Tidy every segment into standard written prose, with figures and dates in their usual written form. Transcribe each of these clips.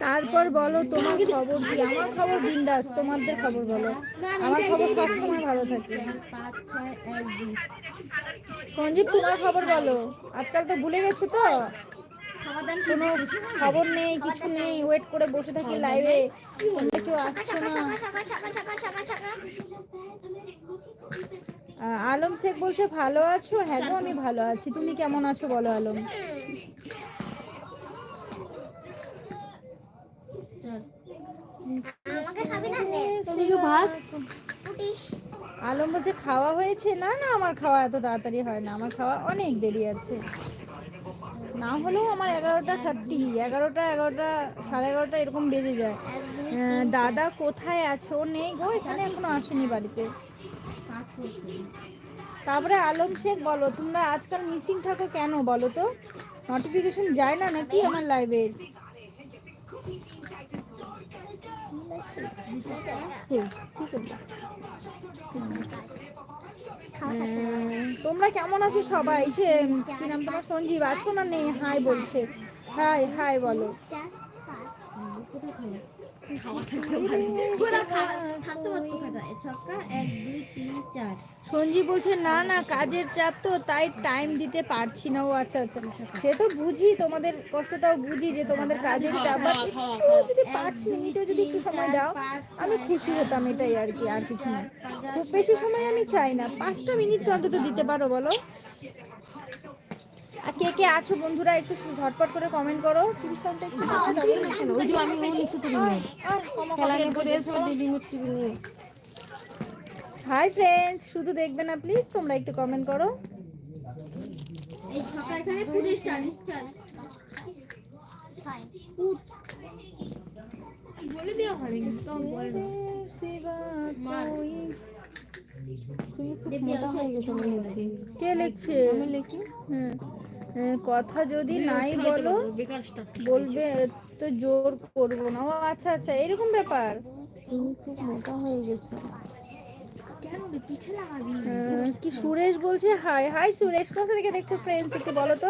তারপর বলো তোমার খবর কি? আমার খবর বিন্দাস, তোমাদের খবর বলো। আমার খবর সবসময় ভালো থাকে। সঞ্জীব তোমার খবর বলো। আজকাল তো ভুলে গেছো তো, কোনো খবর নেই, কিছু নেই, ওয়েট করে বসে থাকি লাইভে, তোমরা কেউ আসছো না। আলম শেখ বলছে ভালো আছো? হ্যাঁ গো আমি ভালো আছি, তুমি কেমন আছো বলো আলম। আলম বলছে খাওয়া হয়েছে? না না, আমার খাওয়া এত তাড়াতাড়ি হয় না, আমার খাওয়া অনেক দেরি আছে। না হলেও আমার 11:30, 11টা, 11:30 এরকম বেজে যায়। দাদা কোথায় আছে? ও নেই গো, এখানে এখনো আসেনি বাড়িতে। তারপরে আলম শেখ বলো, তোমরা আজকাল মিসিং থাকো কেন বলো তো? নোটিফিকেশন যায় না নাকি আমার লাইভের? তোমরা কেমন আছো সবাই? সে কি নাম তোমার? সঞ্জীব আছো না নেই? হাই বলছে, হাই হাই বলো। সঞ্জীব বলছে না না কাজের চাপ তো তাই টাইম দিতে পারছি না। ও আচ্ছা আচ্ছা, সে তো বুঝি, তোমাদের কষ্টটাও বুঝি যে তোমাদের কাজের চাপ, বাট একটু যদি 5 মিনিটও যদি একটু সময় দাও আমি খুশি হতাম, এটাই আর কি, আর কিছু না। খুব বেশি সময় আমি চাই না, 5টা মিনিট তো অন্তত দিতে পারো বলো। আর কে কে আছো বন্ধুরা একটু ঝটপট করে কমেন্ট করো। হাই ফ্রেন্ডস, শুধু দেখবে না প্লিজ, তোমরা একটু কমেন্ট করো। কে লিখছে? আমি লিখি। কথা যদি নাই বলো বলবে তো জোর করবো না। ও আচ্ছা আচ্ছা, এরকম ব্যাপার। তুমি খুব মোটা হয়ে গেছো। কি সুরেশ বলছে হাই হাই। সুরেশ কোথা থেকে দেখছো ফ্রেন্ডস একটু বলো তো।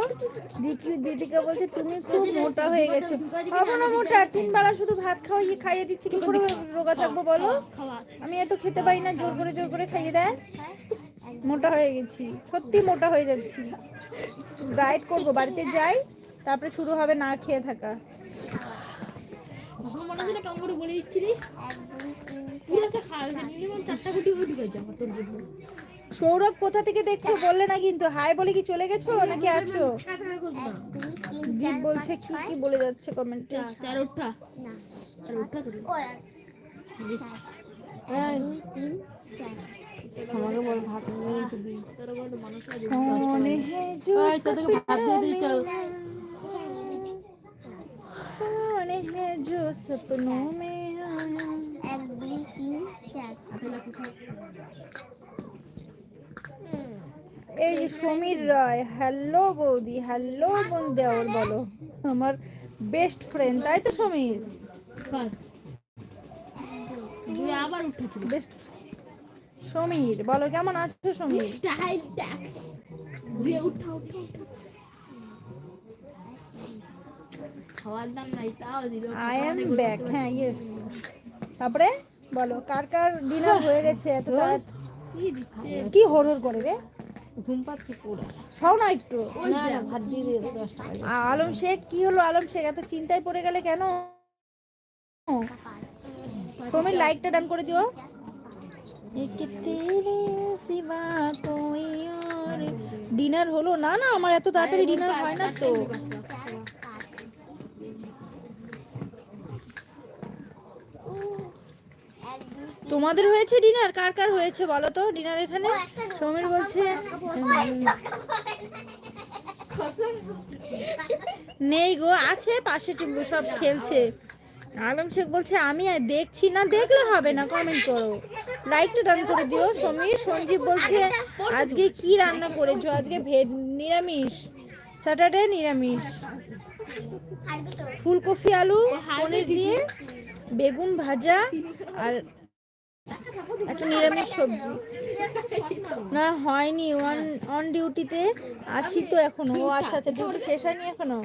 দীপিকা বলছে তুমি খুব মোটা হয়ে গেছো। হবো না মোটা, 3 বেলা শুধু ভাত খাইয়ে দিচ্ছি, কি করে রোগা থাকবো বলো? আমি এত খেতে পারি না, জোর করে খাইয়ে দেয়। মোটা হয়ে গেছি, সত্যি মোটা হয়ে যাচ্ছি। ডায়েট করবো, বাড়িতে যাই, তারপরে শুরু হবে না খেয়ে থাকা। সৌরভ কোথা থেকে দেখছো বললে না কিন্তু, হাই বলে কি চলে গেছো নাকি আছো? দীপ বলছে কি কি বলে যাচ্ছে কমেন্টে। আমাকে বল ভাত নিয়ে দিই। কौन है जो सपनों में कौन है जो सपनों में आया। 1 2 3 4। এই যে সমীর রায়, হ্যালো বৌদি, হ্যালো বোন দেওর বলো, আমার বেস্ট ফ্রেন্ড তাই তো সমীর? আবার উঠেছিল বেস্ট সমীর, বলো কেমন আছো সমীর? আই এম ব্যাক, হ্যাঁ ইয়েস। তারপরে বলো কার কার ডিনার হয়ে গেছে? এত কি হরহর করে রে, ঘুম পাচ্ছে পুরো, খাও না একটু। ভাত দিয়ে দিয়েছে 10 টাকা। আলম শেখ কি হলো? আলম শেখ এত চিন্তায় পড়ে গেলে কেন? সমীর লাইকটা ডান করে দিও। ডিনার হলো? না না, আমার এত তাড়াতাড়ি ডিনার হয় না তো। তোমাদের হয়েছে ডিনার? কার কার হয়েছে বলো তো ডিনার এখানে? সমীর বলছে নেই গো, আছে পাশে সব খেলছে। আলম শেখ বলছে আমি দেখছি না, দেখলে হবে না, কমেন্ট করো, লাইকটা ডান করে দিও। সমীর সঞ্জীব বলছে আজকে কি রান্না করেছো? আজকে নিরামিষ, স্যাটারডে নিরামিষ, ফুলকপি আলু পনির দিয়ে বেগুন ভাজা আর একটা নিরামিষ সবজি। না হয়নি, অন ডিউটিতে আছি তো এখনো। ও আচ্ছা আচ্ছা, ডিউটি শেষ হয়নি এখনো।